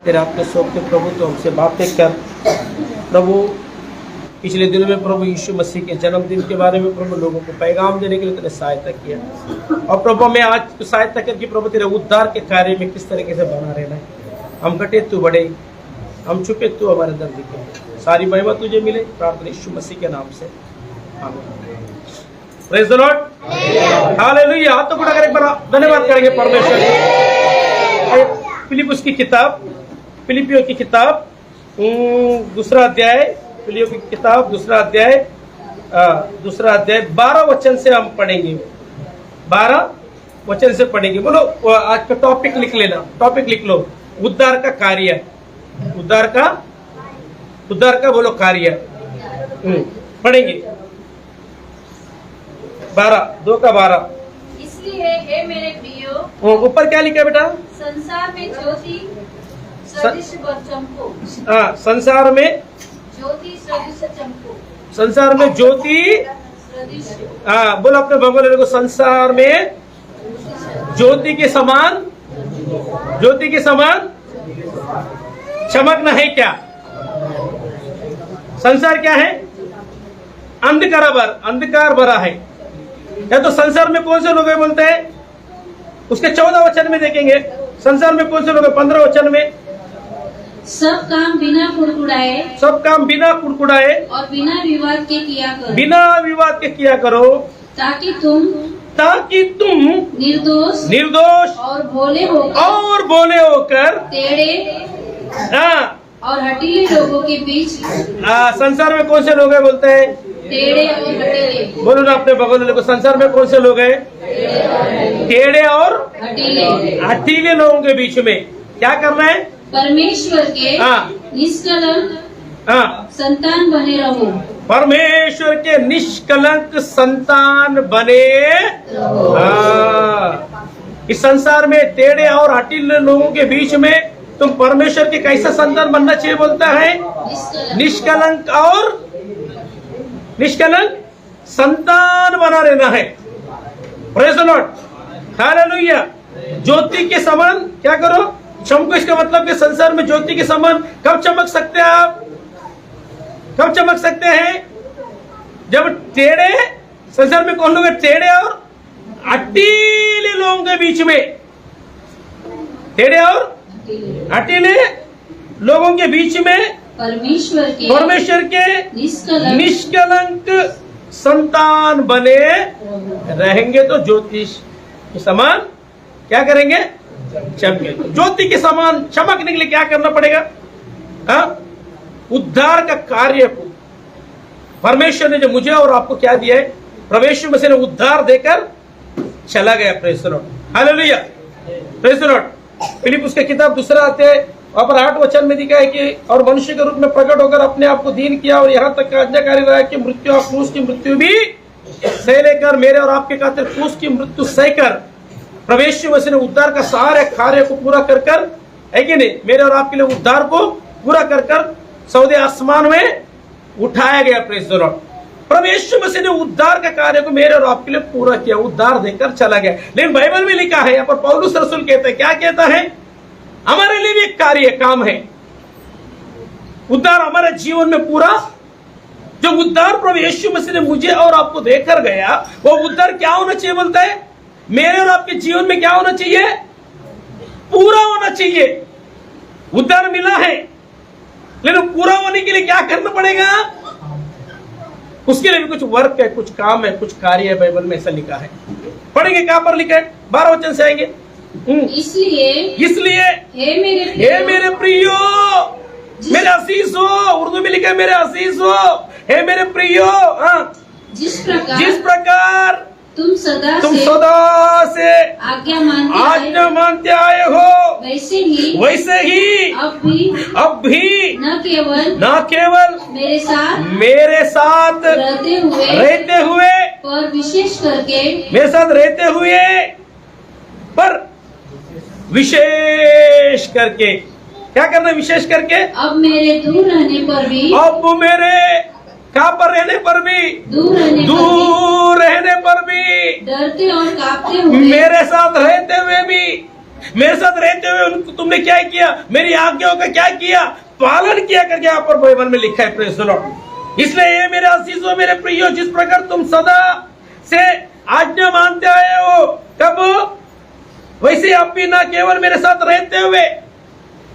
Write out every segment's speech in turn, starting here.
तेरे आपके सौंपते प्रभु, तो हमसे बातें कर प्रभु। पिछले दिनों में प्रभु यीशु मसीह के जन्मदिन के बारे में प्रभु लोगों को पैगाम देने के लिए तेरे सहायता किया, और प्रभु हमें आज तो सहायता करके प्रभु तेरे उद्धार के कार्य में किस तरीके से बना रहना है। हम घटे तू बढ़े, हम छुपे तू हमारे अंदर दिखे। सारी महिमा तुझे मिले, प्रार्थना यीशु मसीह के नाम से, आमीन। Praise the Lord, hallelujah. हाथों को उठाकर एक बार धन्यवाद करेंगे परमेश्वर। फिलिपियों की किताब, फिलिपियों की किताब दूसरा अध्याय, फिलिपियों की किताब दूसरा अध्याय 12 वचन से हम पढ़ेंगे। 12 वचन से पढ़ेंगे। बोलो आज का टॉपिक लिख लेना, टॉपिक लिख लो, उद्धार का कार्य। उद्धार का बोलो कार्य। पढ़ेंगे 2 का 12। इसलिए हे मेरे प्रियो, ऊपर क्या लिखा है बेटा? संसार में ज्योति सदृश चमको। संसार में ज्योति सदृश चमको। संसार में ज्योति सदृश। बोलो अपने भगवान को, संसार में ज्योति के समान, ज्योति के समान चमकना है। क्या संसार क्या है? अंधकार भरा है। या तो संसार में कौन से लोग बोलते हैं, उसके 14 वचन में देखेंगे। संसार में कौन से लोग? 15 वचन में, सब काम बिना कुड़कुड़ाए, सब काम बिना कुड़कुड़ाए और बिना विवाद के किया करो, बिना विवाद के किया करो, ताकि तुम निर्दोष और भोले होकर टेढ़े और हठीले लोगों के बीच। संसार में कौन से लोग हैं बोलते हैं? टेढ़े और हठीले। बोलो ना अपने बगल को, संसार में कौन से लोग हैं? टेढ़े और हठीले लोगों के बीच में क्या करना है? परमेश्वर के निष्कलंक संतान बने रहो। परमेश्वर के निष्कलंक संतान बने। इस संसार में टेढ़े और हठीले लोगों के बीच में तुम परमेश्वर के कैसा संतान बनना चाहिए बोलता है? निष्कलंक और निष्कलंक संतान बना रहना है। Praise the Lord, hallelujah. ज्योति के समान क्या करो? चमको। इसका मतलब कि संसार में ज्योति के समान कब चमक सकते हैं आप? कब चमक सकते हैं? जब टेढ़े, संसार में कौन लोग हैं? टेढ़े और हठीले लोगों के बीच में, टेढ़े और हठीले लोगों के बीच में परमेश्वर के निष्कलंक संतान बने रहेंगे, तो ज्योतिष के समान क्या करेंगे? चमके। ज्योति के समान चमकने के लिए क्या करना पड़ेगा? उद्धार का कार्य को परमेश्वर ने जो मुझे और आपको क्या दिया है, प्रवेश मसीह ने उद्धार देकर चला गया। Praise the Lord, hallelujah, praise the Lord. फिलिपियों की किताब दूसरा अध्याय और 8 वचन में दिखा है कि और मनुष्य के रूप में प्रकट होकर अपने आप को दीन किया, और यहाँ तक आज्ञाकारी रहा कि मृत्यु और क्रूस की मृत्यु भी सह लेकर, मेरे और आपके खातिर क्रूस की मृत्यु सहकर प्रवेश मसीह ने उद्धार का सारे कार्य को पूरा कर कर, है कि नहीं, मेरे और आपके लिए उद्धार को पूरा कर कर सौदे आसमान में उठाया गया। Praise the Lord. प्रवेश मसीह ने उद्धार का कार्य को मेरे और आपके लिए पूरा किया, उद्धार देकर चला गया। लेकिन बाइबल में लिखा है, यहाँ पर पौलुस रसूल कहते हैं, क्या कहता है? हमारे लिए भी एक कार्य काम है, उद्धार हमारे जीवन में पूरा। जो उद्धार प्रभु यीशु मसीह ने मुझे और आपको देकर गया, वो उद्धार क्या होना चाहिए बोलता है? मेरे और आपके जीवन में क्या होना चाहिए? पूरा होना चाहिए। उद्धार मिला है, लेकिन पूरा होने के लिए क्या करना पड़ेगा? उसके लिए भी कुछ वर्क है, कुछ काम है, कुछ कार्य है। बाइबल में ऐसा लिखा है। पढ़ेंगे, कहां पर लिखा है? 12 वचन से आएंगे। इसलिए हे मेरे प्रियो, मेरे असीस हो, उर्दू में लिखा है मेरे असीस हो, हे मेरे प्रियो। जिस प्रकार तुम सदा से आज्ञा मानते आए हो, वैसे ही अब भी न केवल मेरे साथ रहते हुए पर विशेष करके मेरे साथ रहते हुए, पर विशेष करके क्या करना? विशेष करके अब मेरे दूर रहने पर भी, अब मेरे कहाँ पर रहने पर भी, दूर रहने पर भी, डरते और कांपते हुए मेरे साथ रहते हुए भी मेरे साथ रहते हुए तुमने क्या किया, मेरी आज्ञाओं का क्या किया, पालन किया करके यहाँ पर बाइबल में लिखा है। Praise the Lord. इसलिए ये मेरे अजीजों, मेरे प्रियो, जिस प्रकार तुम सदा से आज्ञा मानते आए हो, कब वैसे आप भी ना केवल मेरे साथ रहते हुए,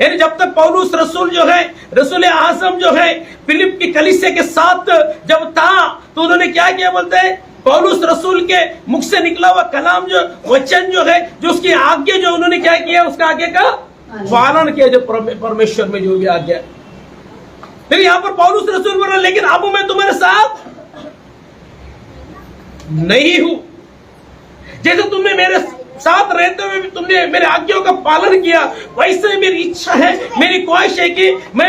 यानी जब तक पौलुस रसूल जो है, रसूल आज़म जो है, फिलिप की कलीसिया के साथ जब था, तो उन्होंने क्या किया बोलते हैं, पौलुस रसूल के मुख से निकला हुआ कलाम जो वचन जो है, जो उसकी आज्ञा जो उन्होंने क्या किया, उसका आज्ञा का पालन किया, जो परमेश्वर में जो भी आज्ञा। फिर यहाँ पर पौलुस रसूल बोल रहा, लेकिन अब मैं तुम्हारे साथ नहीं हूं। जैसे तुमने मेरे साथ रहते हुए भी तुमने मेरे आज्ञाओं का पालन किया, वैसे मेरी इच्छा है, मेरी ख्वाहिश है कि मैं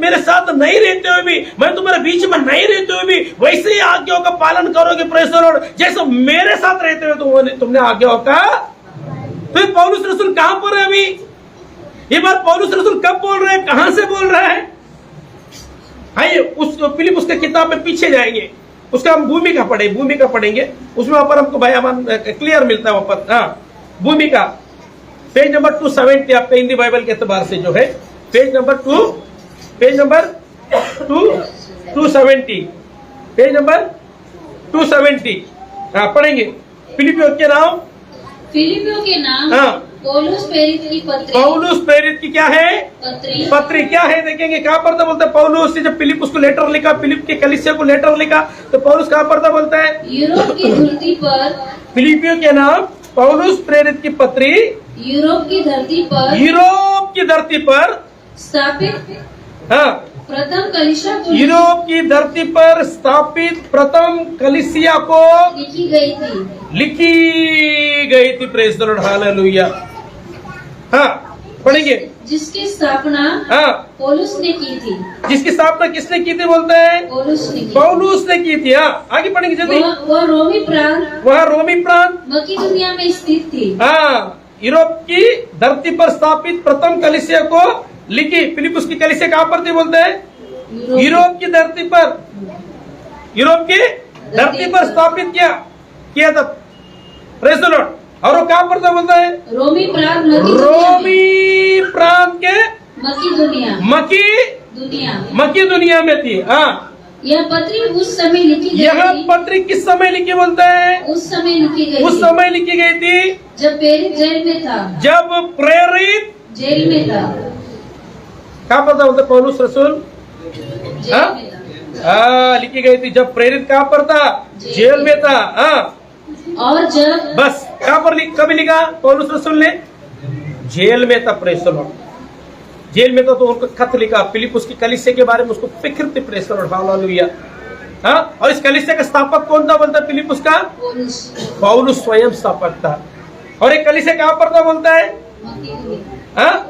मेरे साथ नहीं रहते हुए भी, मैं तुम्हारे बीच में नहीं रहते हुए भी वैसे ही आज्ञाओं का पालन करोगे। Praise the Lord. जैसे मेरे साथ रहते हुए तुमने आज्ञाओं का। तो पौलुस रसूल कहां पर है अभी? ये बात पौलुस रसूल कब बोल रहे हैं, कहां से बोल रहा है? आइए उस फिलिप उसके किताब में पीछे जाएंगे, उसका हम भूमिका पढ़ेंगे, उसमें वहां पर हमको बयान क्लियर मिलता है वहां पर। हाँ, भूमिका पेज नंबर 270 आपका हिंदी बाइबल के एतबार से जो है, पेज नंबर 270, पेज नंबर 270। हाँ, पढ़ेंगे। फिलिपियों के नाम, हाँ, पौलुस प्रेरित की पत्री, पौलुस प्रेरित की क्या है, पत्री क्या है, देखेंगे। कहां पर था बोलता है पौलुस, जब फिलिप उसको लेटर लिखा, फिलिप के कलीसिया को लेटर लिखा, तो पौलुस कहां पर था बोलता है, यूरोप की धरती पर। फिलिपियों के नाम, पौलुस प्रेरित की पत्री, यूरोप की धरती पर स्थापित, हाँ, प्रथम कलीसिया को यूरोप की धरती पर स्थापित प्रथम कलीसिया को लिखी गई थी। Praise the Lord, hallelujah. हाँ, पढ़ेंगे। जिसकी स्थापना, हाँ, पौलुस ने की थी। जिसकी स्थापना किसने की थी बोलते हैं, पौलुस ने की थी। हाँ, आगे पढ़ेंगे जल्दी। वह रोमी प्रांत मकिदुनिया में स्थित थी। हाँ, यूरोप की धरती पर स्थापित प्रथम कलीसिया को लिखी। फिलिपुस की कलीसिया कहां पर थी बोलते हैं, यूरोप की धरती पर स्थापित किया था। Praise the Lord. और वो कहां पर था बोलता है, रोमी प्रांत के मकी दुनिया में थी। हाँ, यह पत्री उस समय लिखी गई। यह पत्री किस समय लिखी बोलता है, उस समय लिखी गई थी जब प्रेरित जेल में था। कहाँ पर था बोलते पौलुस रसूल, लिखी गई थी जब प्रेरित कहाँ पर था, जेल में था। हाँ, और जब बस कहाँ पर कभी लिखा पौलुस रसूल ने, जेल में था। प्रेज़ द लॉर्ड, जेल में था, तो उनको खत लिखा फिलिपुस की कलीसिया के बारे में, उसको फिक्र थी। Praise the Lord, hallelujah. हाँ, और इस कलीसिया का स्थापक कौन था बोलता है, फिलिपुस का पौलुस स्वयं स्थापक था। और एक कलीसिया कहाँ पर था बोलता है,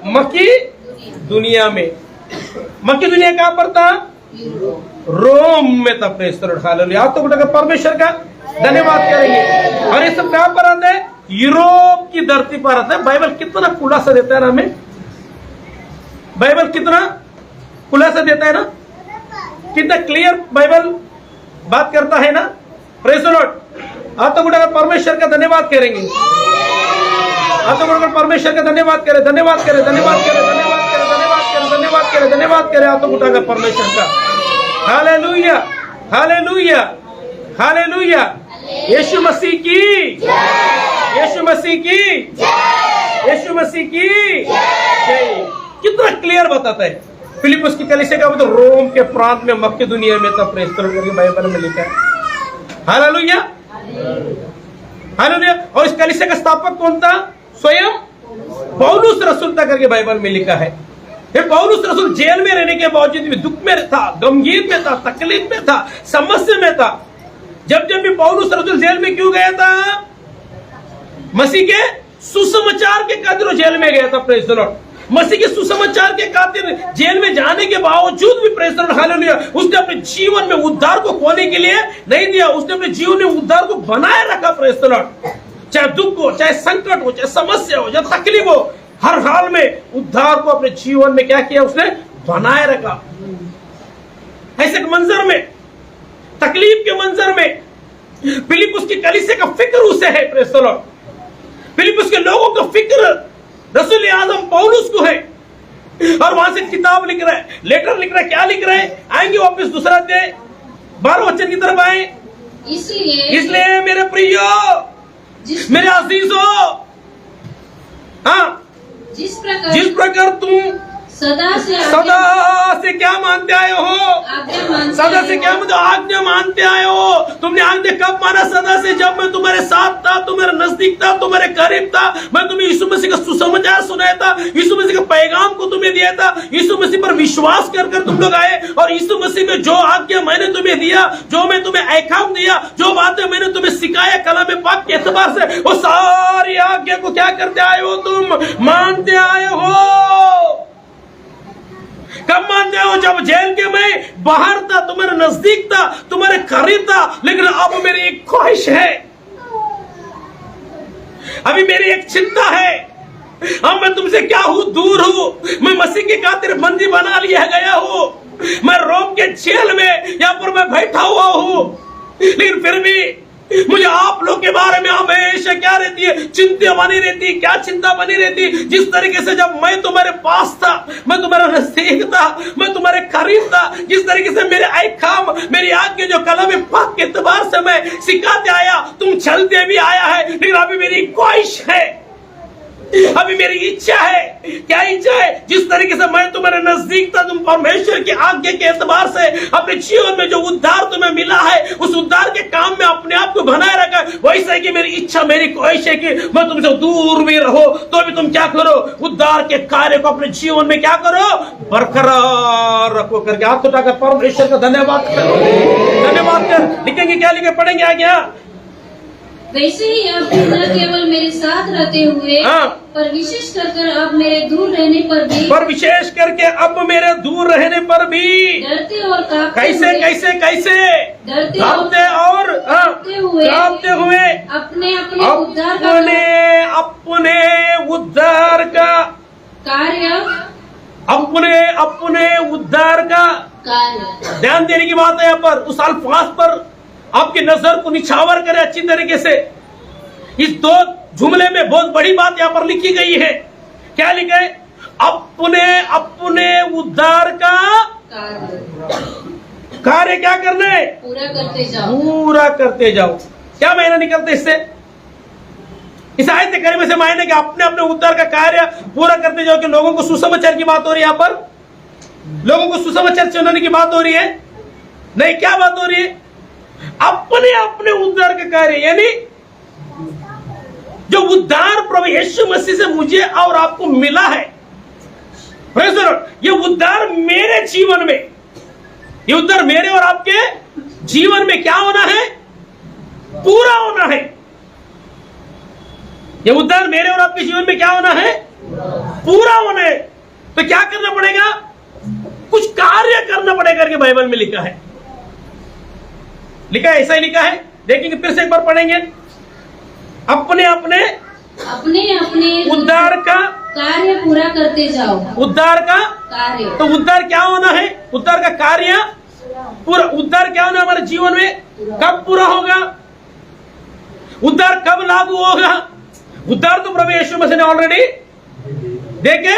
मकी दुनिया में। मकी दुनिया कहाँ पर था, रोम में था। Praise the Lord, hallelujah. आप तो उठकर परमेश्वर का धन्यवाद करेंगे। और ये सब कहां पर आता है, यूरोप की धरती पर आता है। बाइबल कितना खुलासा देता है ना हमें, बाइबल कितना खुलासा देता है ना, कितना क्लियर बाइबल बात करता है ना। Praise the Lord. आप तो उठकर परमेश्वर का धन्यवाद करेंगे, आप तो उठकर परमेश्वर का धन्यवाद करें, धन्यवाद करें, धन्यवाद करें, धन्यवाद करें, धन्यवाद करें, धन्यवाद करें, धन्यवाद करें। आप तो उठाकर परमेश्वर का, हालेलुया, हालेलुया, हालेलुया। यीशु मसीह की, यीशु मसीह की, यीशु मसीह की जय। कितना क्लियर बताता है। फिलिपुस की कलीसिया का मतलब रोम के प्रांत में, मक्की दुनिया में था। प्रेज़ द लॉर्ड, बाइबल में लिखा है। Hallelujah, hallelujah. और इस कलीसिया का स्थापक कौन था, स्वयं पौलुस रसूल था करके बाइबल में लिखा है। फिर पौलुस रसूल जेल में रहने के बावजूद भी दुख में था, गमगीन में था, तकलीफ में था, समस्या में था। जब भी पौलुस रसूल जेल में क्यों गया था, मसीह के सुसमाचार के खातिर जेल में गया था। Praise the Lord. मसीह के सुसमाचार के खातिर जेल में जाने के बावजूद भी, प्रेज़ द लॉर्ड, हालेलुया, उसने अपने जीवन में उद्धार को खोने के लिए नहीं दिया। उसने अपने जीवन में उद्धार को बनाए रखा। Praise the Lord. चाहे दुख हो, चाहे संकट हो, चाहे समस्या हो, चाहे तकलीफ हो, हर हाल में उद्धार को अपने जीवन में क्या किया, उसने बनाए रखा। ऐसे मंजर में, तकलीफ के मंजर में फिलिपुस की कलीसिया का फिक्र उसे है। Praise the Lord. फिलिपुस के लोगों का फिक्र रसूल आज़म पौलुस को है, और वहां से किताब लिख रहा है, लेटर लिख रहा है। क्या लिख रहा है? आएंगे वापस दूसरा अध्याय 12 वचन की तरफ आए। इसलिए मेरे प्रियो, मेरे अजीजों, हाँ, जिस प्रकार तुम सदा से क्या मानते आए हो? सदा से क्या मतलब? आज्ञा मानते आए हो। तुमने आज्ञा कब माना? सदा से, जब मैं तुम्हारे साथ था, तुम्हारे नजदीक था, तुम्हारे करीब था। मैं तुम्हें यीशु मसीह का सुसमाचार सुनाया था, यीशु मसीह के पैगाम को तुम्हें दिया था। यीशु मसीह पर विश्वास कर तुम लोग आए, और यीशु मसीह में जो आज्ञा मैंने तुम्हें दिया, जो मैं तुम्हें अहकाम दिया, जो बातें मैंने तुम्हें सिखाया कलाम पाक के एतबार से, वो सारी आज्ञा को क्या करते आए हो? तुम मानते आए हो। कब मानते हो? जब जेल के मैं बाहर था, तुम्हारे नजदीक था, तुम्हारे करीब था, लेकिन अब मेरी एक ख्वाहिश है, अभी मेरी एक चिंता है। अब मैं तुमसे क्या हूं? दूर हूं। मैं मसीह की खातिर बंदी बना लिया गया हूं। मैं रोम के जेल में यहां पर मैं बैठा हुआ हूं, लेकिन फिर भी मुझे आप लोग के बारे में हमेशा क्या रहती है? चिंता बनी रहती। क्या चिंता बनी रहती? जिस तरीके से जब मैं तुम्हारे पास था, मैं तुम्हारा नजदीक था, मैं तुम्हारे करीब था, जिस तरीके से मेरे अहकाम, मेरी आज्ञा जो कलाम पाक के एतबार से मैं सिखाते आया, तुम चलते भी आया है, लेकिन अभी मेरी ख्वाहिश है, अभी मेरी इच्छा है। क्या इच्छा है? जिस तरीके से मैं तुम्हारे नजदीक था, तुम परमेश्वर की आज्ञा के एतबार से अपने जीवन में जो उद्धार तुम्हें मिला है, उस उद्धार के काम में अपने आप को बनाए रखा, वैसे कि मेरी इच्छा, मेरी ख्वाहिश है कि मैं तुमसे दूर भी रहो, तो भी तुम क्या करो? उद्धार के कार्य को अपने जीवन में क्या करो? बरकरार रखो करके हाथ उठाकर परमेश्वर का धन्यवाद करो। धन्यवाद कर। लिखेंगे क्या? लिखे पढ़ेंगे आगे। वैसे ही अब न केवल मेरे साथ रहते हुए, पर विशेष करके अब मेरे दूर रहने पर भी, डरते और कैसे डरते और कांपते हुए अपने उद्धार का कार्य, अपने उद्धार का ध्यान देने की बात है यहाँ पर। उस अल्फाज पर आपकी नजर को निछावर करें अच्छी तरीके से। इस दो जुमले में बहुत बड़ी बात यहाँ पर लिखी गई है। क्या लिखा है? अपने उद्धार का कार्य क्या करना है? पूरा करते जाओ। क्या मायना निकलते इससे? इस आयत करीमे से मायने कि अपने उद्धार का कार्य पूरा करते जाओ। कि लोगों को सुसमाचार की बात हो रही है यहाँ पर? लोगों को सुसमाचार सुनाने की बात हो रही है? नहीं, क्या बात हो रही है? अपने उद्धार का कार्य, यानी जो उद्धार प्रभु यीशु मसीह से मुझे और आपको मिला है, ये उद्धार मेरे जीवन में, ये उद्धार मेरे और आपके जीवन में क्या होना है? पूरा होना है। ये उद्धार मेरे और आपके जीवन में क्या होना है? पूरा होना है। तो क्या करना पड़ेगा? कुछ कार्य करना पड़ेगा करके बाइबल में लिखा है। लिखा है, ऐसा ही लिखा है। देखेंगे, फिर से एक बार पढ़ेंगे। अपने उद्धार का कार्य पूरा करते जाओ। उद्धार का कार्य, तो उद्धार क्या होना है? उद्धार का कार्य पूरा। उद्धार क्या होना हमारे जीवन में? कब पूरा होगा? उद्धार कब लागू होगा? उद्धार तो प्रभु यीशु मसीह ने ऑलरेडी देके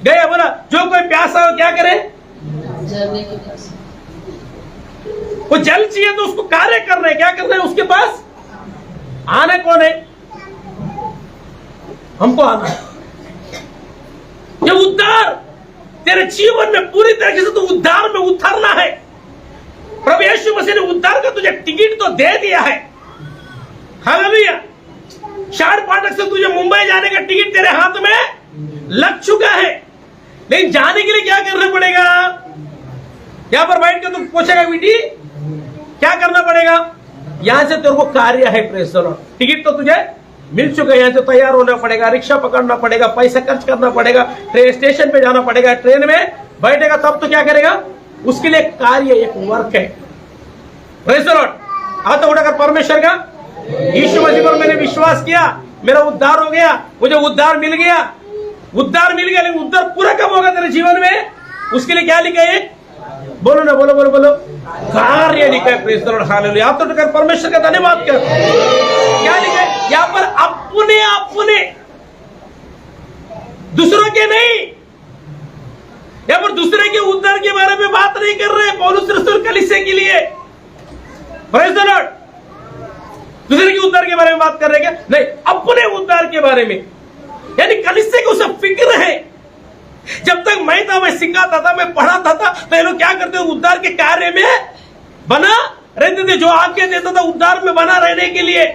गए। बोला जो कोई प्यासा हो क्या करे? वो जल चाहिए तो उसको कार्य करना है। क्या करना है? उसके पास आना कौन है? हमको आना है। ये उद्धार तेरे जीवन में पूरी तरीके से तो उद्धार में उतरना है। प्रभु यीशु मसीह ने उद्धार का तुझे टिकट तो दे दिया है। हालेलुया। शार फाटक से तुझे मुंबई जाने का टिकट तेरे हाथ में लग चुका है, लेकिन जाने के लिए क्या करना पड़ेगा? यहां पर बैठ के तू पूछेगा बेटी क्या करना पड़ेगा? यहां से तेरे को कार्य है। Praise the Lord. टिकट तो तुझे मिल चुका है, यहां से तैयार होना पड़ेगा, रिक्शा पकड़ना पड़ेगा, पैसा खर्च करना पड़ेगा, ट्रेन स्टेशन पे जाना पड़ेगा, ट्रेन में बैठेगा तब तो क्या करेगा? उसके लिए कार्य, एक वर्क है। Praise the Lord. हाथ उठाकर परमेश्वर का, यीशु मसीह पर मैंने विश्वास किया, मेरा उद्धार हो गया, मुझे उद्धार मिल गया। उद्धार मिल गया, लेकिन उद्धार पूरा कब होगा तेरे जीवन में? उसके लिए क्या लिखा है? बोलो ना, बोलो बोलो बोलो। कार्य लिखा है। Praise the Lord. हालेलुया। आप तो उठकर परमेश्वर का धन्यवाद कर। क्या लिखा है यहाँ पर? अपने दूसरों के नहीं। या पर दूसरे के उद्धार के बारे में बात नहीं कर रहे पौलुस रसूल कलीसिया के लिए। Praise the Lord. दूसरे के उद्धार के बारे में बात कर रहे क्या? नहीं, अपने उद्धार के बारे में। यानी कलीसिया को सब फिक्र है। जब तक मैं था, मैं सिखाता था, मैं पढ़ाता था, तो ये लोग क्या करते थे? उद्धार के कार्य में बना रहते थे। जो आज्ञा देता था उद्धार में बना रहने के लिए,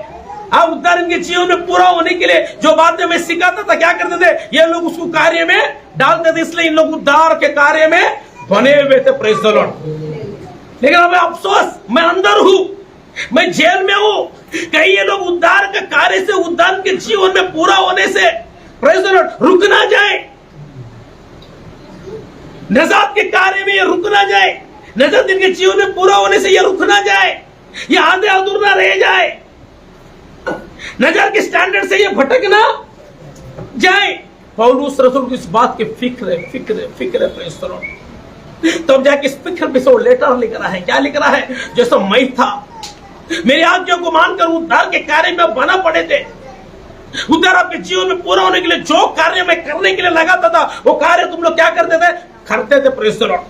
उद्धार इनके जीवन में पूरा होने के लिए जो बातें मैं सिखाता था, क्या करते थे? ये लोग उसको कार्य में डालते थे। इसलिए इन लोग उद्धार के कार्य में बने हुए थे। Praise the Lord. लेकिन अब अफसोस, मैं अंदर हूं, मैं जेल में हूं। कहीं ये लोग उद्धार के कार्य से, उद्धार के जीवन में पूरा होने से, प्रेज़ द लॉर्ड, रुक ना जाए। नजात के कार्य में ये रुक ना जाए। नजात इनके जीवन में पूरा होने से ये रुक ना जाए। ये आधे अधूरा रह जाए। नजर के स्टैंडर्ड से ये भटक ना जाए। पौलुस रसूल को इस बात की फिक्र है। Praise the Lord. तब जाके इस फिक्र में से वो लेटर लिख रहा है। क्या लिख रहा है? जैसा मैं था, मेरी आज्ञा को मानकर उद्धार के कार्य में बना पड़े थे। उद्धार आपके जीवन में पूरा होने के लिए जो कार्य मैं करने के लिए लगाता था, वो कार्य तुम लोग क्या करते थे? करते थे। Praise the Lord.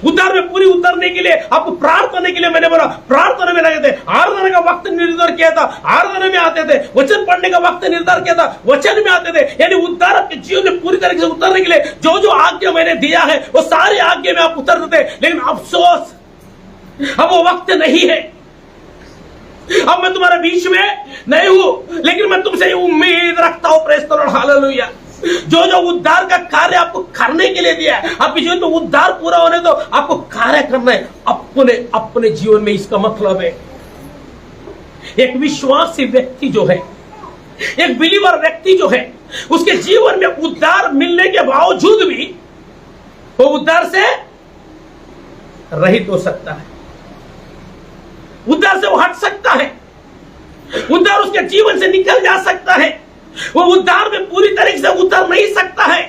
उद्धार में पूरी उतरने के लिए आपको प्रार्थना के लिए मैंने बोला, प्रार्थना में लगे थे। आराधना का वक्त निर्धारित किया था, आराधना में आते थे। वचन पढ़ने का वक्त निर्धारित किया था, वचन में आते थे। यानी उद्धार आपके जीवन में पूरी तरीके से उतरने के लिए जो जो आज्ञा मैंने दिया है, वो सारी आज्ञा में आप उतरते थे। लेकिन अफसोस, अब वो वक्त नहीं है। अब मैं तुम्हारे बीच में नहीं हूं, लेकिन मैं तुमसे उम्मीद रखता हूं। Praise the Lord. हालेलुया। जो जो उद्धार का कार्य आपको करने के लिए दिया है, आपके जीवन में उद्धार पूरा होने तो आपको कार्य करना है अपने जीवन में। इसका मतलब है एक विश्वासी व्यक्ति जो है, एक बिलीवर व्यक्ति जो है, उसके जीवन में उद्धार मिलने के बावजूद भी वो उद्धार से रहित हो सकता है। उद्धार से वो हट सकता है। उद्धार उसके जीवन से निकल जा सकता है। वो उद्धार में पूरी तरीके से उतर नहीं सकता है।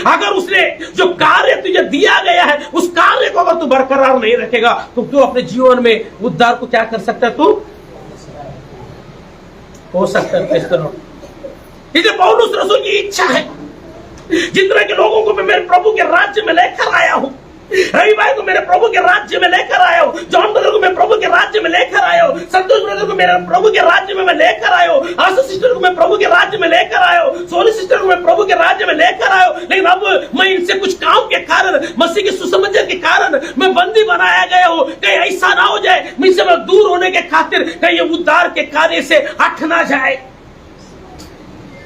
अगर उसने जो कार्य तुझे दिया गया है, उस कार्य को अगर तू बरकरार नहीं रखेगा, तो तू अपने जीवन में उद्धार को क्या कर सकता है? तू हो सकता है। इसलिए पौलुस रसूल की इच्छा है, जितने के लोगों को मैं मेरे प्रभु के राज्य में लेकर आया हूं, रवि भाई को मेरे प्रभु के राज्य में लेकर आया हूं, जॉन ब्रदर को मैं प्रभु के राज्य में लेकर आया हूं, संतोष ब्रदर को मेरे प्रभु के राज्य में मैं लेकर आया हूं, आशा सिस्टर को मैं प्रभु के राज्य में लेकर आया हूं, सोनी सिस्टर को मैं प्रभु के राज्य में लेकर आया हूं। लेकिन अब मैं इनसे कुछ काम के कारण, मसीह के सुसमाचार के कारण मैं बंदी बनाया गया हूं। कहीं ऐसा ना हो जाए मुझसे मैं दूर होने के खातिर कहीं ये उद्धार के कार्य से हट ना जाए,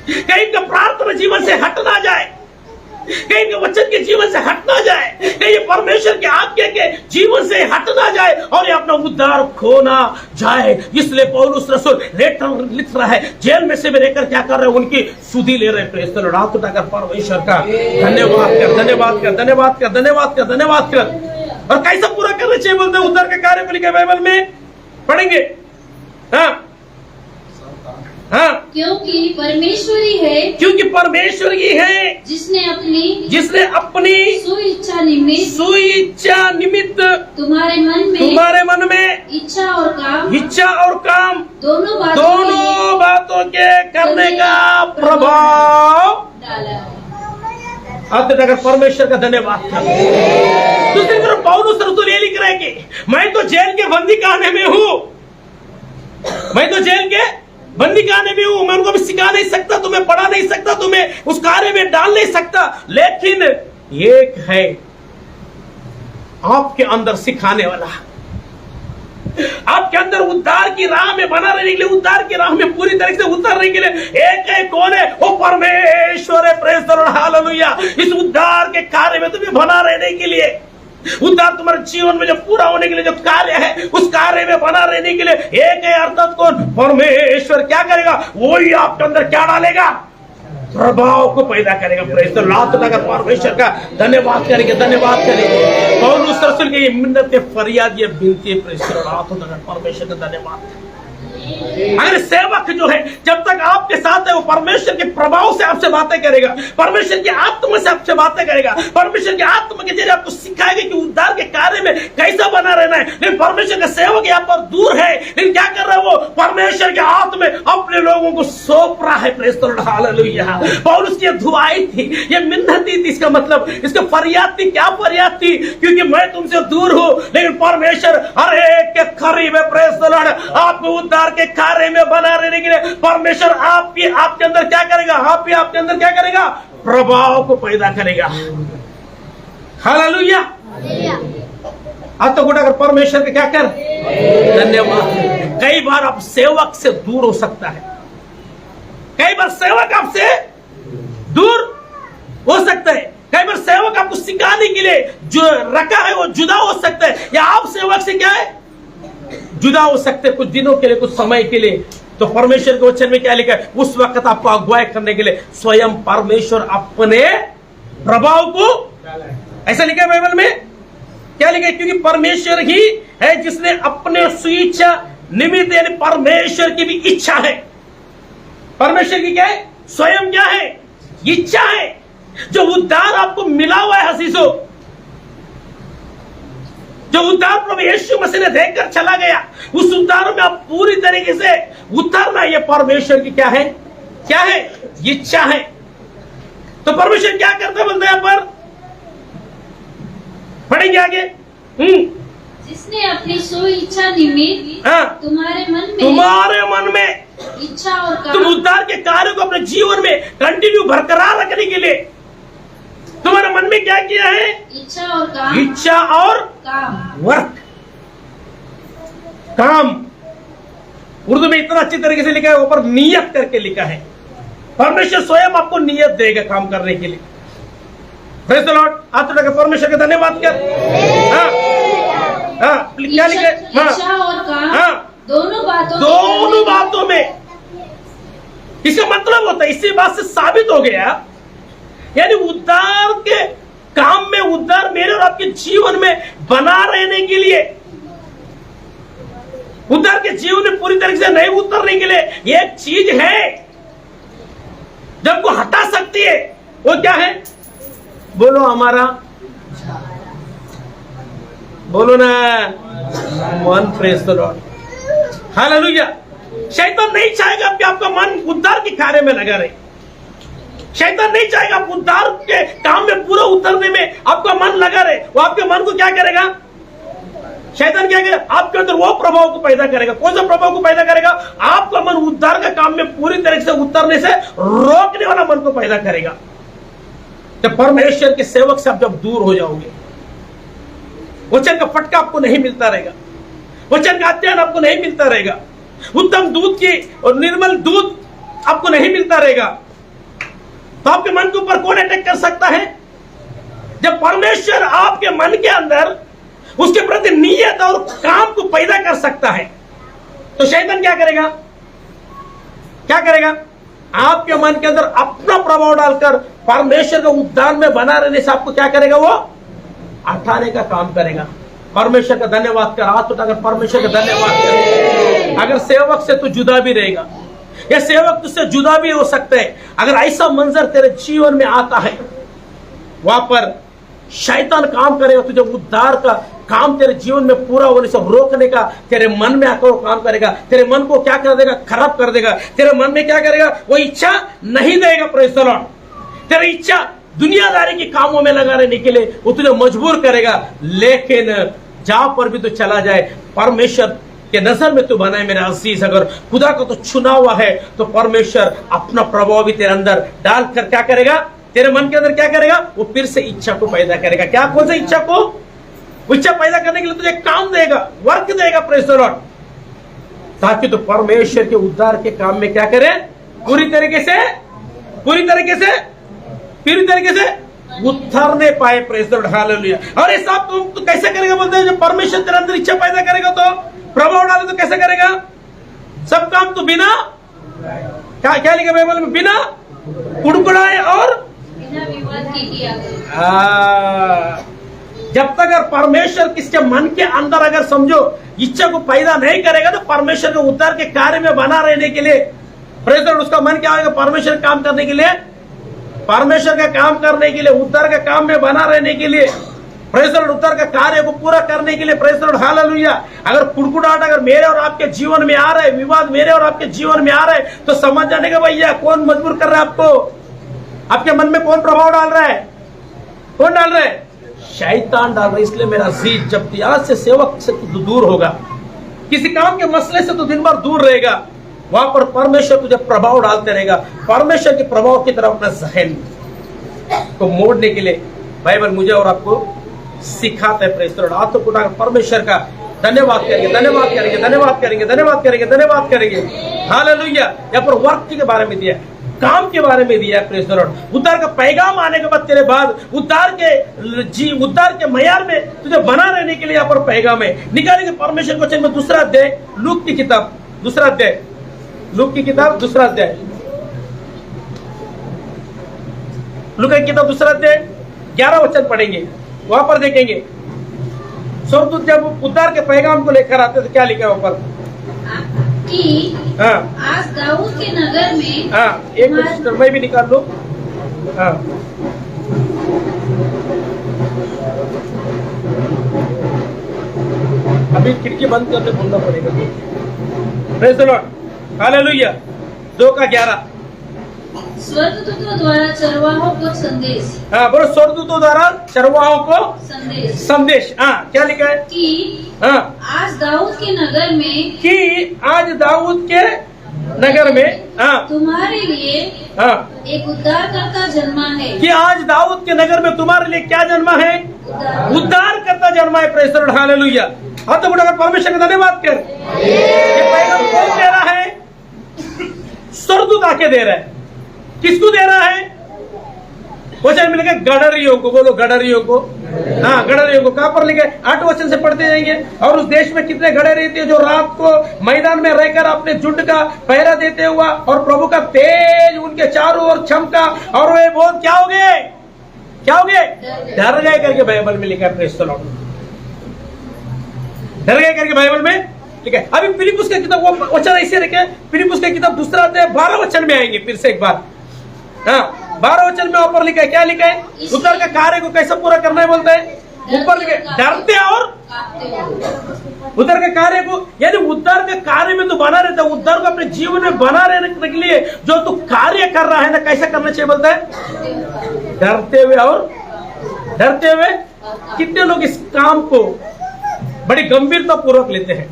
कहीं का प्रार्थना जीवन से हट ना जाए, कहीं के वचन के जीवन से हट ना जाए, कहीं ये परमेश्वर के आज्ञा के जीवन से हट ना जाए और ये अपना उद्धार खो ना जाए। इसलिए पौलुस रसूल लेटर लिख रहा है। जेल में से भी रहकर क्या कर रहे हैं? उनकी सुधि ले रहे हैं। Praise the Lord. हाथ उठाकर परमेश्वर का धन्यवाद कर, धन्यवाद कर, धन्यवाद कर, धन्यवाद कर, धन्यवाद कर। और कैसा पूरा करना चाहिए बोलते हैं? उद्धार के कार्य को लिखा बाइबल में पढ़ेंगे। हाँ, क्योंकि परमेश्वरी है जिसने अपनी सुइच्छा निमित्त तुम्हारे मन में इच्छा और काम दोनों बातों के करने का प्रभाव डाला। अगर परमेश्वर का धन्यवाद कर। दूसरी तरफ पौलुस रसूल ये लिख रहे हैं कि मैं तो जेल के बंदी खाने में हूं, मैं तो जेल के बंदी खाने में हूं। मैं उनको भी सिखा नहीं सकता, तुम्हें पढ़ा नहीं सकता, तुम्हें उस कार्य में डाल नहीं सकता। लेकिन एक है आपके अंदर सिखाने वाला, आपके अंदर उद्धार की राह में बना रहने के लिए, उद्धार की राह में पूरी तरीके से उतरने के लिए एक है। कौन है? वो परमेश्वर है। Praise the Lord. हालेलुया। इस उद्धार के कार्य में तुम्हें बना रहने के लिए, उद्धार तुम्हारे जीवन में जो पूरा होने के लिए जो कार्य है, उस कार्य में बना रहने के लिए एक है। अर्थात कौन? परमेश्वर। क्या करेगा? वही आपके अंदर क्या डालेगा? प्रभाव को पैदा करेगा। Praise the Lord. परमेश्वर का धन्यवाद करेंगे, धन्यवाद करेंगे। पौलुस रसूल की ये मिन्नत है, फरियाद, ये विनती है। Praise the Lord. परमेश्वर का धन्यवाद। अगर सेवक जो है जब तक आपके साथ है वो परमेश्वर के प्रभाव से आपसे बातें करेगा, परमेश्वर की आत्मा से आपसे बातें करेगा, परमेश्वर की आत्मा के जरिए आपको सिखाएगा कि उद्धार के कार्य में कैसा बना रहना है। लेकिन परमेश्वर का सेवक यहाँ पर दूर है, लेकिन क्या कर रहा है वो? परमेश्वर के हाथ में अपने लोगों को सौंप रहा है। Praise the Lord, hallelujah. पौलुस की दुआई थी, ये मिन्नत थी, इसका मतलब इसका फरियाद थी। क्या फरियाद थी? क्योंकि मैं तुमसे दूर हूं, लेकिन परमेश्वर हर एक के करीब है। प्रेज़ द लॉर्ड, आपको उद्धार के कार्य में बना रहने के लिए परमेश्वर आपके अंदर क्या करेगा? आपके अंदर क्या करेगा? प्रभाव को पैदा करेगा। हालेलुया। अब तो गुड़ा कर परमेश्वर के क्या कर, धन्यवाद। कई बार आप सेवक से दूर हो सकता है, कई बार सेवक आपसे दूर हो सकता है, कई बार सेवक आपको सिखाने के लिए जो रखा है वो जुदा हो सकता है, या आप सेवक से क्या है? जुदा हो सकते हैं कुछ दिनों के लिए, कुछ समय के लिए। तो परमेश्वर के वचन में क्या लिखा है? उस वक्त आपको अगुवाई करने के लिए स्वयं परमेश्वर अपने प्रभाव को, ऐसा लिखा है बाइबल में। क्या लिखा है? क्योंकि परमेश्वर ही है जिसने अपने स्वेच्छा निमित्त, यानी परमेश्वर की भी इच्छा है। परमेश्वर की क्या है? स्वयं क्या है? इच्छा है। जो उद्धार आपको मिला हुआ है हसीसो, जो उद्धार प्रभु यीशु मसीह ने देकर चला गया, उस उद्धार में आप पूरी तरीके से उतरना, ये परमेश्वर की क्या है? क्या है? इच्छा है। तो परमेश्वर क्या करता है बोलते हैं यहाँ पर, पढ़ेंगे आगे। जिसने अपनी सो इच्छा निमित्त तुम्हारे मन में इच्छा और काम, तुम उद्धार के कार्य को अपने जीवन में कंटिन्यू बरकरार रखने के लिए तुम्हारे मन में क्या किया है? इच्छा और काम। इच्छा और काम, वर्क, काम। उर्दू में इतना अच्छी तरीके से लिखा है, ऊपर नियत करके लिखा है। परमेश्वर स्वयं आपको नियत देगा काम करने के लिए। Praise the Lord. हाथ उठाकर परमेश्वर का धन्यवाद कर। क्या लिखे? इच्छा और काम दोनों बातों में। इसका मतलब होता है, इसी बात से साबित हो गया, यानी उद्धार के काम में, उद्धार मेरे और आपके जीवन में बना रहने के लिए, उद्धार के जीवन में पूरी तरीके से नहीं उतरने के लिए एक चीज है जब को हटा सकती है, वो क्या है? बोलो हमारा, बोलो ना, मन। Praise the Lord, hallelujah. शैतान नहीं चाहेगा कि आपका मन उद्धार के कार्य में लगा रहे। शैतान नहीं चाहेगा आप उद्धार के काम में पूरा उतरने में आपका मन लगा रहे। वो आपके मन को क्या करेगा? शैतान क्या करेगा? आपके अंदर वो प्रभाव को पैदा करेगा। कौन सा प्रभाव को पैदा करेगा? आपका मन उद्धार का काम में पूरी तरह से उतरने से रोकने वाला मन को पैदा करेगा। जब परमेश्वर के सेवक से आप जब दूर हो जाओगे, वचन का फटका आपको नहीं मिलता रहेगा, वचन का अध्ययन आपको नहीं मिलता रहेगा, उत्तम दूध की और निर्मल दूध आपको नहीं मिलता रहेगा, तो आपके मन के ऊपर कौन अटैक कर सकता है? जब परमेश्वर आपके मन के अंदर उसके प्रति नियत और काम को पैदा कर सकता है, तो शैतान क्या करेगा? क्या करेगा? आपके मन के अंदर अपना प्रभाव डालकर परमेश्वर के उद्धार में बना रहने से आपको क्या करेगा? वो हटाने का काम करेगा। परमेश्वर का धन्यवाद कर, हाथ उठाकर परमेश्वर का धन्यवाद कर। अगर सेवक से तो जुदा भी रहेगा, या सेवक तुझसे जुदा भी हो सकते हैं। अगर ऐसा मंजर तेरे जीवन में आता है, वहां पर शैतान काम करेगा, तुझे उद्धार का काम तेरे जीवन में पूरा होने से रोकने का तेरे मन में आकर काम करेगा। तेरे मन को क्या कर देगा? खराब कर देगा। तेरे मन में क्या करेगा? वो इच्छा नहीं देगा। Praise the Lord. तेरी इच्छा दुनियादारी के कामों में लगा रहने के लिए वो तुझे मजबूर करेगा। लेकिन जहां पर भी तो चला जाए, परमेश्वर के नजर में तो बना है मेरे अजीज। अगर खुदा को तो चुना हुआ है, तो परमेश्वर अपना प्रभाव भी तेरे अंदर डालकर क्या करेगा? तेरे मन के अंदर क्या करेगा? वो फिर से इच्छा को पैदा करेगा। क्या? कौन सा इच्छा को? इच्छा पैदा करने के लिए तुझे काम देगा, वर्क देगा। Praise the Lord. ताकि तो परमेश्वर के उद्धार के काम में क्या करे? पूरी तरीके से उतरने पाए। Praise the Lord, hallelujah. और ये सब तुम तो कैसे करेगा बोलते हैं? जब परमेश्वर तेरे अंदर इच्छा पैदा करेगा, तो प्रभाव डाले, तो कैसे करेगा? सब काम तो बिना क्या लिखा बाइबल में? बिना कुड़कुड़ाए और बिना विवाद के किया। जब तक अगर परमेश्वर किसके मन के अंदर अगर समझो इच्छा को पैदा नहीं करेगा तो परमेश्वर के उद्धार के कार्य में बना रहने के लिए प्रेज़िडेंट उसका मन क्या होगा, परमेश्वर काम करने के लिए, परमेश्वर का काम करने के लिए, उद्धार के काम में बना रहने के लिए, प्रेज़िडेंट उद्धार का कार्य को पूरा करने के लिए। President hallelujah. अगर कुड़कुड़ाहट अगर मेरे और आपके जीवन में आ रहा है, विवाद मेरे और आपके जीवन में आ रहा है, तो समझ जाने का भैया कौन मजबूर कर रहा है आपको, आपके मन में कौन प्रभाव डाल रहा है, कौन डाल रहा है, शैतान डाल रहा है। इसलिए मेरा जीत जब आज से सेवक से तो दूर होगा, किसी काम के मसले से तो दिन भर दूर रहेगा, वहां पर परमेश्वर तुझे प्रभाव डालते रहेगा। परमेश्वर के प्रभाव की तरफ अपना जहन को मोड़ने के लिए बाइबल मुझे और आपको सिखाता है। Praise the Lord. हाथ उठा परमेश्वर का धन्यवाद करेंगे, धन्यवाद करेंगे, धन्यवाद करेंगे, धन्यवाद करेंगे, धन्यवाद करेंगे। हालेलुया। यहाँ पर वर्क के बारे में दिया, काम के बारे में दिया है। Praise the Lord. उद्धार का पैगाम आने के बाद तेरे बाद उद्धार के मयार में तुझे बना रहने के लिए यहाँ पर पैगाम है। निकालेंगे परमेश्वर वचन में दूसरा अध्याय, लूक की किताब दूसरा अध्याय, लूक की किताब दूसरा अध्याय, लूक की किताब दूसरा अध्याय 11 वचन पढ़ेंगे। वहां पर देखेंगे स्वर्गदूत जब उद्धार के पैगाम को लेकर आते तो क्या लिखा है वहां पर कि हाँ आज दाऊद के नगर में, हाँ एक मिनट मैं भी निकाल लो। हाँ अभी खिड़की बंद करके बोलना पड़ेगा। Praise the Lord. हालेलुया। 2:11 स्वर्गदूतों द्वारा चरवाहों को संदेश, हाँ बोलो, स्वर्गदूतों द्वारा चरवाहों को संदेश। हाँ क्या लिखा है कि हाँ आज दाऊद के नगर में, कि आज दाऊद के नगर में हाँ तुम्हारे लिए हाँ एक उद्धारकर्ता जन्मा है। कि आज दाऊद के नगर में तुम्हारे लिए क्या जन्मा है, उद्धारकर्ता जन्मा है। Praise the Lord. हालेलुया। हाथ तो उठाकर परमेश्वर का धन्यवाद कर। ये पैगाम कौन दे रहा है, स्वर्गदूत आके दे रहा है। किसको दे रहा है, वचन में लिखा गडरियों को, बोलो गडरियों को। हाँ गडरियों को। कहां पर लिखे, 8 वचन से पढ़ते जाएंगे। और उस देश में कितने गड़े रहते हैं जो रात को मैदान में रहकर अपने झुंड का पहरा देते हुआ, और प्रभु का तेज उनके चारों ओर चमका और वे बहुत क्या हो गए, क्या हो गए, डर गए करके बाइबल में लिखा है। Praise the Lord. डर गए करके बाइबल में लिखा है। अभी फिलिप्पुस का किताब वो वचन ऐसे रखे, फिलिप्पुस का किताब दूसरा अध्याय 12 वचन में आएंगे फिर से एक बार। हाँ 12 वचन में ऊपर लिखा है, क्या लिखा है, उद्धार का कार्य को कैसे पूरा करना है बोलते हैं, ऊपर लिखा है डरते और उद्धार के कार्य को, यानी उद्धार के कार्य में तो बना रहता है। उद्धार को अपने जीवन में बना रहने के लिए जो तू कार्य कर रहा है ना, कैसा करना चाहिए बोलता है, डरते हुए। और डरते हुए कितने लोग इस काम को बड़ी गंभीरता पूर्वक लेते हैं।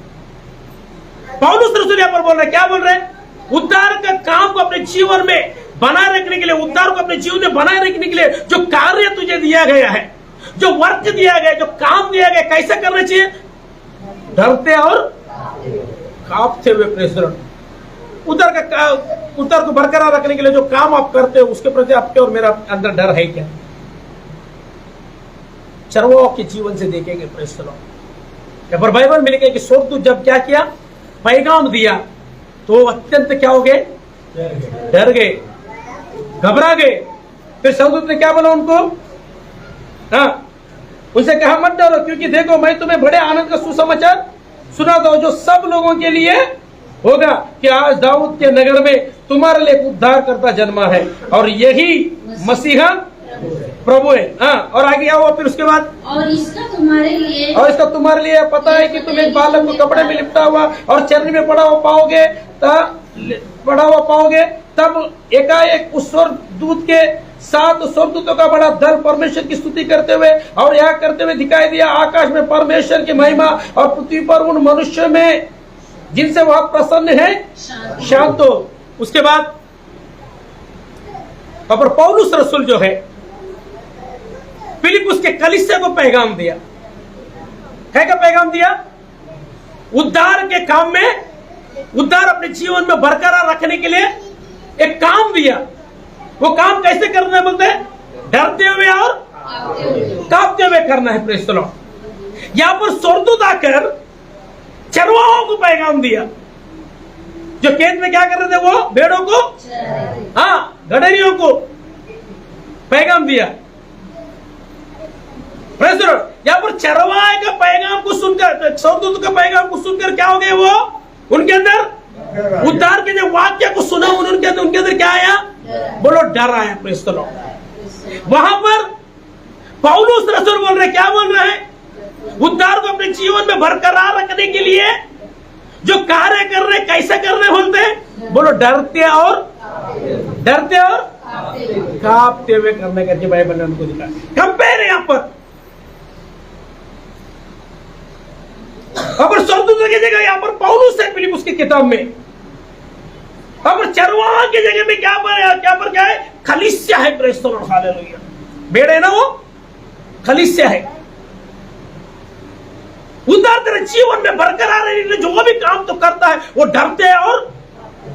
पौलुस रसूल यहाँ पर बोल रहे, क्या बोल रहे हैं, उद्धार का काम को अपने जीवन में बनाए रखने के लिए, उद्धार को अपने जीवन में बनाए रखने के लिए जो कार्य तुझे दिया गया है, जो वर्क दिया गया, जो काम दिया गया, कैसे करना चाहिए, डरते और कांपते हुए। Praise the Lord. उद्धार को बरकरार रखने के लिए जो काम आप करते हो उसके प्रति आपके और मेरा अंदर डर है क्या, चरवाहों के जीवन से देखेंगे। Praise the Lord. पर बाइबल में लिखा है कि स्वर्गदूत जब क्या किया, पैगाम दिया, तो अत्यंत क्या हो गए, डर गए, घबरा गए। फिर स्वर्गदूत ने क्या बोला उनको, हाँ उनसे कहा मत डरो, क्योंकि देखो मैं तुम्हें बड़े आनंद का सुसमाचार सुनाता हूं जो सब लोगों के लिए होगा, कि आज दाऊद के नगर में तुम्हारे लिए उद्धार करता जन्मा है, और यही मसीहा प्रभु है। हाँ और आगे क्या हुआ फिर उसके बाद, और इसका तुम्हारे लिए पता है कि तुम एक बालक को कपड़े में लिपटा हुआ और चरनी में पड़ा हुआ पाओगे। तब एकाएक उस स्वर्गदूत के साथ स्वर्गदूतों का बड़ा दल परमेश्वर की स्तुति करते हुए और यह करते हुए दिखाई दिया, आकाश में परमेश्वर की महिमा और पृथ्वी पर उन मनुष्यों में जिनसे वह प्रसन्न है शांत हो। उसके बाद पर पौलुस रसूल जो है फिलिप्पुस के कलीसिया को पैगाम दिया, क्या का पैगाम दिया, उद्धार के काम में, उद्धार अपने जीवन में बरकरार रखने के लिए एक काम दिया। वो काम कैसे करना है बोलते हैं, डरते हुए और कांपते हुए करना है। Praise the Lord. यहां पर स्वर्गदूत आकर चरवाहों को पैगाम दिया, जो खेत में क्या कर रहे थे, वो भेड़ों को, हाँ गडरियों को पैगाम दिया। Praise the Lord. यहाँ पर चरवाहे का पैगाम को सुनकर, स्वर्गदूत का पैगाम को सुनकर क्या हो गए वो, उनके अंदर उद्धार के जो वाक्य को सुना उनके अंदर क्या आया, बोलो डर आया। Praise the Lord. वहां पर पौलुस रसूल बोल रहे, क्या बोल रहे हैं, उद्धार को अपने जीवन में बरकरार रखने के लिए जो कार्य कर रहे, कैसे कर रहे बोलते हैं, बोलो डरते और कांपते हुए करने का, बाइबल ने उनको दिखा। कंपेयर है यहाँ पर, और स्वर्गदूत की जगह यहाँ पर पौलुस है फिलिप्पुस की किताब में, और चरवाहा की जगह में क्या है, खलीसिया है। Praise the Lord, hallelujah. भेड़ है ना, वो खलीसिया है। उद्धार तेरे जीवन में बरकरार है, जो भी काम तो करता है वो डरते हैं, और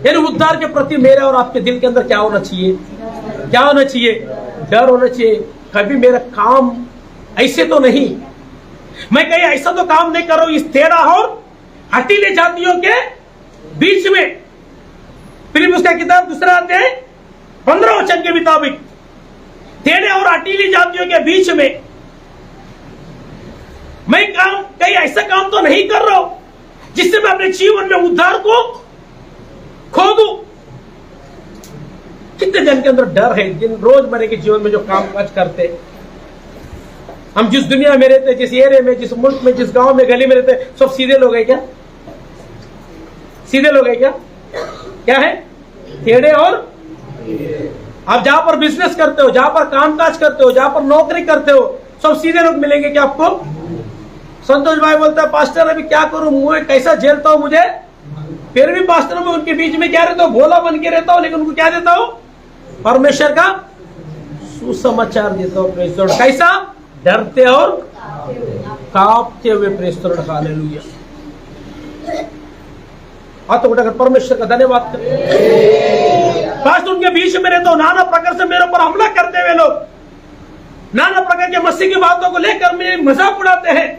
यानी उद्धार के प्रति मेरे और आपके दिल के अंदर क्या होना चाहिए, क्या होना चाहिए, डर होना चाहिए। कभी मेरा काम ऐसे तो नहीं, मैं कहीं ऐसा तो काम नहीं कर रहा हूं इस टेढ़ा और हटीले जातियों के बीच में। फिलिप्पुस का किताब 2 अध्याय 15 वचन के मुताबिक, टेढ़े और हटीली जातियों के बीच में मैं कहीं ऐसा काम तो नहीं कर रहा हूं जिससे मैं अपने जीवन में उद्धार को खो दूं। कितने जन के अंदर डर है, जिन रोजमर्रा के जीवन में जो काम काज करते, हम जिस दुनिया में रहते, जिस एरिया में, जिस मुल्क में, जिस गांव में, गली में रहते, सब सीधे लोग हैं क्या, सीधे लोग हैं क्या, क्या है, टेढ़े। और आप जहां पर बिजनेस करते हो, जहां पर कामकाज करते हो, जहां पर नौकरी करते हो, सब सीधे लोग मिलेंगे क्या आपको। संतोष भाई बोलता है, पास्टर अभी क्या करूं, मुंह कैसा झेलता हूं मुझे, फिर भी पास्टर में उनके बीच में क्या रहता हूं, भोला बन के रहता हूं, लेकिन उनको क्या देता हूं, परमेश्वर का सुसमाचार देता हूं। Praise the Lord. कैसा, डरते और कांपते हुए। Praise the Lord, hallelujah. हाथ उठाकर परमेश्वर का धन्यवाद कर। पास्टर उनके बीच में रहता हूं, नाना प्रकार से मेरे ऊपर हमला करते हुए लोग, नाना प्रकार के मसीह की बातों को लेकर मेरे मजाक उड़ाते हैं,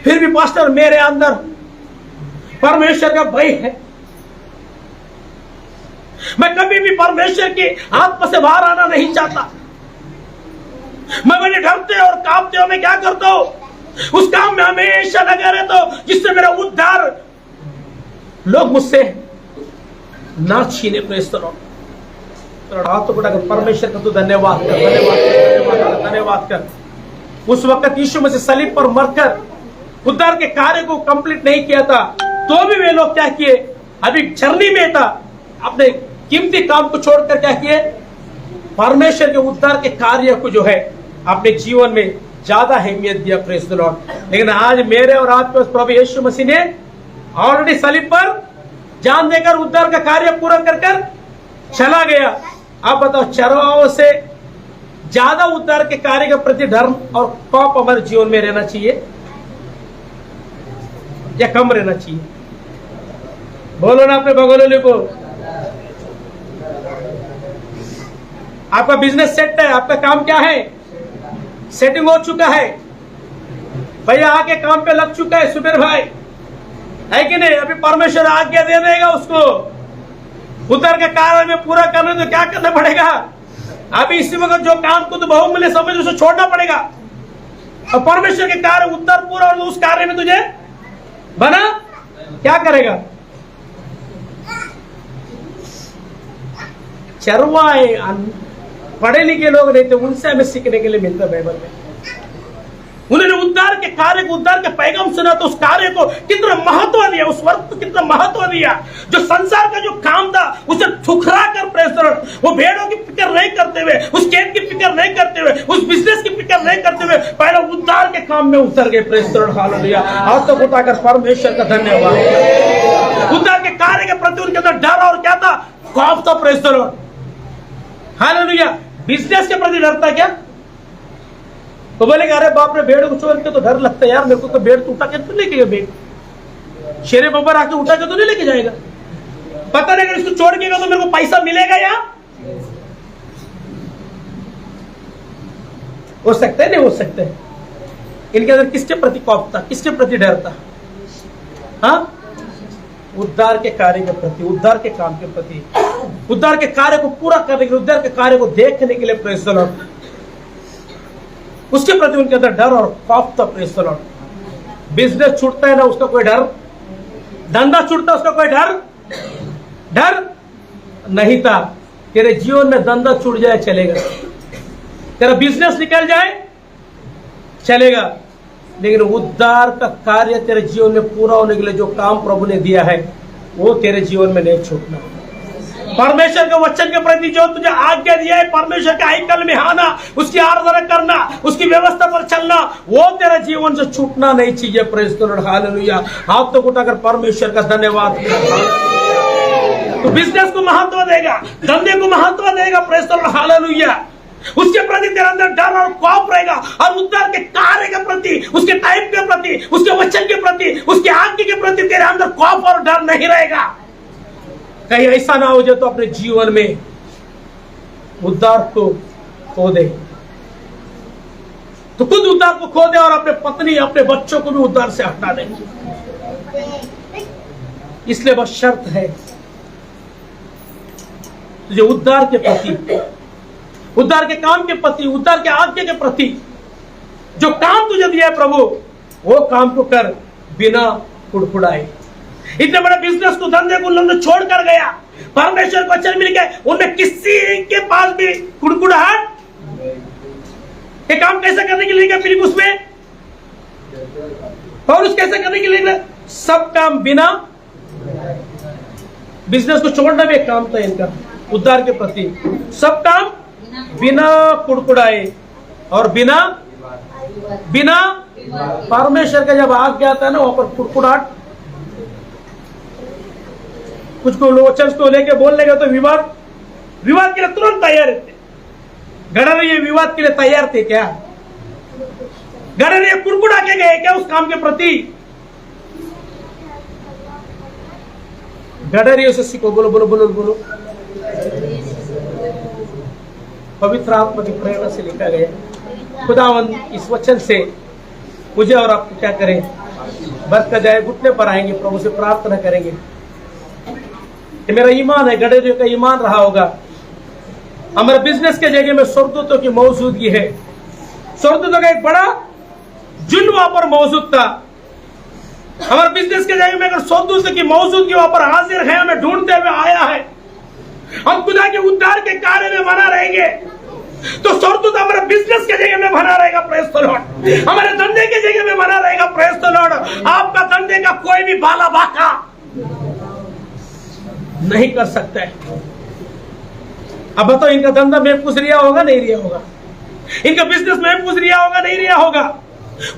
फिर भी पास्टर मेरे अंदर परमेश्वर का भय है। मैं कभी भी परमेश्वर के आत्मा से बाहर आना नहीं चाहता। मैं बड़े डरते और कांपते हुए मैं क्या करता हूं, उस काम में हमेशा लगा रहता हूं जिससे मेरा उद्धार लोग मुझसे ना छीने। Praise the Lord. हाथ उठाकर परमेश्वर का तू धन्यवाद कर, धन्यवाद कर। उस वक्त यीशु मसीह सलीब पर मरकर उद्धार के कार्य को कंप्लीट नहीं किया था, तो भी वे लोग क्या किए, अभी जर्नी में था, अपने कीमती काम को छोड़कर क्या किए, परमेश्वर के उद्धार के कार्य को जो है अपने जीवन में ज्यादा अहमियत दिया। Praise the Lord. लेकिन आज मेरे और आपके उस प्रभु यीशु मसीह ने ऑलरेडी सलीब पर जान देकर उद्धार का कार्य पूरा कर चला गया। आप बताओ, चरवाहों से ज्यादा उद्धार के कार्य के प्रति धर्म और पाप हमारे जीवन में रहना चाहिए या कम रहना चाहिए? बोलो ना अपने बगल को। आपका बिजनेस सेट है, आपका काम क्या है, सेटिंग हो चुका है, भैया आके काम पे लग चुका है, सुबेर भाई है कि नहीं? अभी परमेश्वर आज्ञा दे देगा उसको उद्धार के कार्य में पूरा करने, तो क्या करना पड़ेगा? अभी इसी वक्त जो काम को तो बहुमूल्य समझ उसे छोड़ना पड़ेगा, और परमेश्वर के कार्य उद्धार पूरा, और उस कार्य में तुझे बना क्या करेगा? चरवाहे पढ़े लिखे लोग रहते, उनसे हमें सीखने के लिए मिलता है बाइबल में। उन्होंने उद्धार के कार्य को, उद्धार का पैगाम सुना, तो उस कार्य को कितना महत्व दिया, उस वर्क को कितना महत्व दिया। जो संसार का जो काम था उसे ठुकरा कर, प्रेज़ द लॉर्ड, वो भेड़ों की फिक्र नहीं करते हुए, उस खेत की फिक्र नहीं करते हुए, उस बिजनेस की फिक्र नहीं करते हुए, पहले उद्धार के काम में उतर गए। Praise the Lord, hallelujah. हाथ तो उठाकर परमेश्वर का धन्यवाद। उद्धार के कार्य के प्रति उनके अंदर डर और क्या था, खौफ था। Praise the Lord, hallelujah. Business के प्रति डरता क्या? तो बोलेगा, अरे बाप रे, भेड़ को छोड़ के तो डर लगता है यार, मेरे को तो भेड़ उठा के तो लेके गया, भेड़ शेरे बब्बर आके उठा के तो नहीं लेके जाएगा, पता नहीं अगर इसको छोड़ के तो मेरे को पैसा मिलेगा या हो सकता है, नहीं हो सकता है। इनके अंदर किसके प्रति खौफ था, किसके प्रति डर था? हाँ, उद्धार के कार्य के प्रति, उद्धार के काम के प्रति, उद्धार के कार्य को पूरा करने के लिए, उद्धार के कार्य को देखने के लिए। प्रेज़ द लॉर्ड, उसके प्रति उनके अंदर डर और खौफ था। Praise the Lord. बिजनेस छूटता है ना, उसका कोई डर, धंधा छूटता उसका कोई डर नहीं था। तेरे जीवन में धंधा छूट जाए चलेगा, तेरा बिजनेस निकल जाए चलेगा, लेकिन उद्धार का कार्य तेरे जीवन में पूरा होने के लिए जो काम प्रभु ने दिया है वो तेरे जीवन में नहीं छूटना। परमेश्वर के वचन के प्रति जो तुझे आज्ञा दिया है, परमेश्वर के आइकल में आना, उसकी आराधना करना, उसकी व्यवस्था पर चलना, वो तेरे जीवन से छूटना नहीं चाहिए। Praise the Lord, hallelujah. हाथ तो उठाकर परमेश्वर का धन्यवाद कर। तो बिजनेस को महत्व देगा, धंधे को महत्व देगा। Praise the Lord, hallelujah. उसके प्रति तेरे अंदर डर और खौफ रहेगा, और उद्धार के कार्य के प्रति, उसके टाइम के प्रति, उसके वचन के प्रति, उसके आज्ञा के प्रति तेरे अंदर खौफ और डर नहीं रहेगा। कहीं ऐसा ना हो जाए तो अपने जीवन में उद्धार को खो दे, तो खुद उद्धार को खो दे और अपने पत्नी, अपने बच्चों को भी उद्धार से हटा दे। इसलिए बस शर्त है, तुझे उद्धार के प्रति, उद्धार के काम के प्रति, उद्धार के आज्ञा के प्रति जो काम तुझे दिया है प्रभु, वो काम को कर बिना कुड़कुड़ाए। इतने बड़े बिजनेस को, धंधे को लंदन छोड़ कर गया, परमेश्वर को वचन मिल गए, उनमें किसी के पास भी कुड़कुड़ाहट, ये काम कैसे करने के लिए गया फिलिप्पुस में, पौलुस कैसे करने के लिए गया, सब काम बिना, बिजनेस को छोड़ना भी एक काम था इनका उद्धार के प्रति, सब काम बिना कुड़कुड़ाए और बिना परमेश्वर का जब आज्ञा आता है ना, वहां पर कुड़कुड़ाहट, कुछ को वचन को लेके बोलने का तो विवाद के लिए तुरंत तैयार थे। गडर ये विवाद के लिए तैयार थे क्या? गडर ये कुड़कुड़ा के गए क्या उस काम के प्रति? गडर ये सीखो, बोलो बोलो बोलो बोलो। पवित्र आत्मा की प्रेरणा से लिखा गया। खुदावंद इस वचन से मुझे और आपको क्या करें, बरकत जाए। घुटने पर आएंगे, प्रभु से प्रार्थना करेंगे। ये मेरा ईमान है, गडरियों का ईमान रहा होगा। हमारे बिजनेस के जगह में स्वर्गदूतों की मौजूदगी है। स्वर्गदूतों का एक बड़ा झुंड वहां पर मौजूद था। हमारे बिजनेस के जगह में अगर स्वर्गदूतों की मौजूदगी वहां पर हाजिर है, हमें ढूंढते हुए आया है, हम खुदा के उद्धार के कार्य में बना रहेंगे, तो स्वर्गदूत हमारे बिजनेस के जगह में बना रहेगा। Praise the Lord. हमारे धंधे के जगह में बना रहेगा। Praise the Lord. आपका धंधे का कोई भी बाला बाका नहीं कर सकता है। अब बताओ, इनका धंधा महफूज रिया होगा नहीं रिया होगा? इनका बिजनेस महफूज रिया होगा नहीं रिया होगा?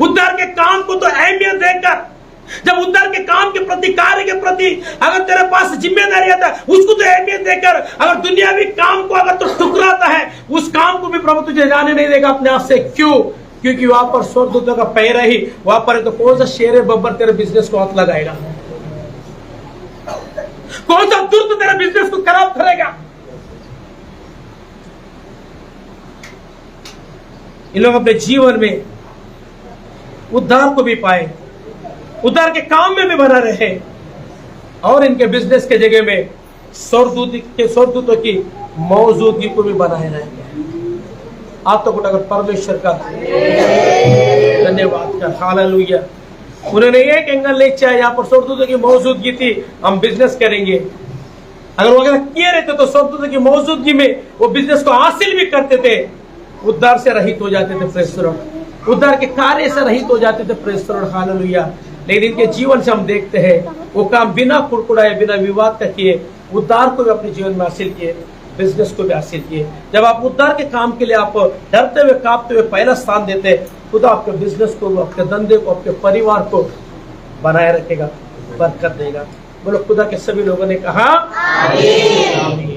उद्धार के काम को तो अहमियत देकर, जब उद्धार के काम के प्रति, कार्य के प्रति अगर तेरे पास जिम्मेदारी आता है, उसको तो अहमियत देकर, अगर दुनियावी काम को अगर तो ठुकराता है, उस काम को भी प्रभु तुझे जाने नहीं देगा अपने आप से। क्यों? क्योंकि वहां पर स्वर्गदूतों का पैर ही वहां पर है। तो कौन सा शेर बब्बर तेरे बिजनेस को हाथ लगाएगा? कौन सा दुर्द तेरे बिजनेस को खराब करेगा? इन लोग अपने जीवन में उद्धार को भी पाए, उद्धार के काम में भी बना रहे, और इनके बिजनेस के जगह में स्वर्गदूतों की मौजूदगी को भी बनाए रहेंगे। आप तो अगर परमेश्वर का धन्यवाद कर। हालेलुया। उन्होंने एक एंगल नहीं चाहे, यहाँ पर स्वर्गदूतों की मौजूदगी थी, हम बिजनेस करेंगे। अगर वो अगर किए रहते तो स्वर्गदूतों की मौजूदगी में वो बिजनेस को हासिल भी करते थे, उद्धार से रहित हो जाते थे। Praise the Lord. उद्धार के कार्य से रहित हो जाते थे। Praise the Lord. हालेलुया। लेकिन इनके जीवन से हम देखते हैं वो काम बिना कुड़कुड़ाए, बिना विवाद का किए, उद्धार को भी अपने जीवन में हासिल किए, बिजनेस को भी हासिल किए। जब आप उद्धार के काम के लिए आप डरते हुए, कांपते हुए पहला स्थान देते, खुदा आपके बिजनेस को, आपके धंधे को, आपके परिवार को बनाए रखेगा, बरकत देगा। बोलो खुदा के सभी लोगों ने कहा आमीन।